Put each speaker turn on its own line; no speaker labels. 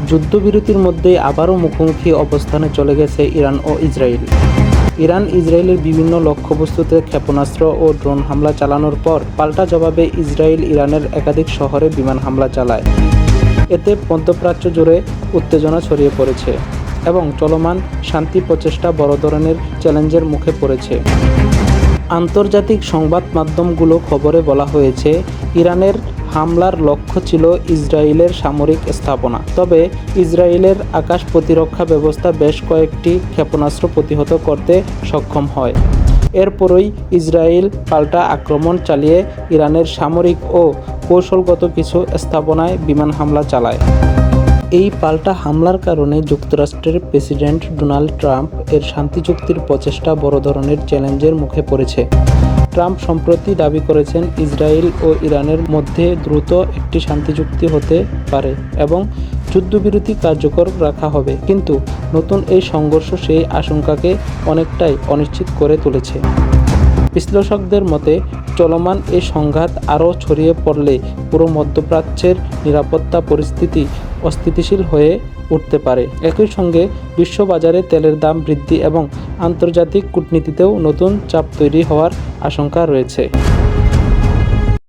যুদ্ধবিরতির মধ্যেই আবারও মুখোমুখি অবস্থানে চলে গেছে ইরান ও ইসরায়েল। ইরান ইসরায়েলের বিভিন্ন লক্ষ্যবস্তুতে ক্ষেপণাস্ত্র ও ড্রোন হামলা চালানোর পর পাল্টা জবাবে ইসরায়েল ইরানের একাধিক শহরে বিমান হামলা চালায়। এতে মধ্যপ্রাচ্য জুড়ে উত্তেজনা ছড়িয়ে পড়েছে এবং চলমান শান্তি প্রচেষ্টা বড় ধরনের চ্যালেঞ্জের মুখে পড়েছে। আন্তর্জাতিক সংবাদ মাধ্যমগুলো খবরে বলা হয়েছে, ইরানের হামলার লক্ষ্য ছিল ইসরায়েলের সামরিক স্থাপনা। তবে ইসরায়েলের আকাশ প্রতিরক্ষা ব্যবস্থা বেশ কয়েকটি ক্ষেপণাস্ত্র প্রতিহত করতে সক্ষম হয়। এরপরই ইসরায়েল পাল্টা আক্রমণ চালিয়ে ইরানের সামরিক ও কৌশলগত কিছু স্থাপনায় বিমান হামলা চালায়। এই পাল্টা হামলার কারণে যুক্তরাষ্ট্রের প্রেসিডেন্ট ডোনাল্ড ট্রাম্প এর শান্তি চুক্তির প্রচেষ্টা বড় ধরনের চ্যালেঞ্জের মুখে পড়েছে। ট্রাম্প সম্প্রতি দাবি করেছেন, ইসরায়েল ও ইরানের মধ্যে দ্রুত একটি শান্তি চুক্তি হতে পারে এবং যুদ্ধবিরতি কার্যকর রাখা হবে। কিন্তু নতুন এই সংঘর্ষ সেই আশঙ্কাকে অনেকটাই অনিশ্চিত করে তুলেছে। বিশ্লেষকদের মতে, চলমান এই সংঘাত আরও ছড়িয়ে পড়লে পুরো মধ্যপ্রাচ্যের নিরাপত্তা পরিস্থিতি অস্থিতিশীল হয়ে উঠতে পারে। একই সঙ্গে বিশ্ববাজারে তেলের দাম বৃদ্ধি এবং আন্তর্জাতিক কূটনীতিতেও নতুন চাপ তৈরি হওয়ার আশঙ্কা রয়েছে।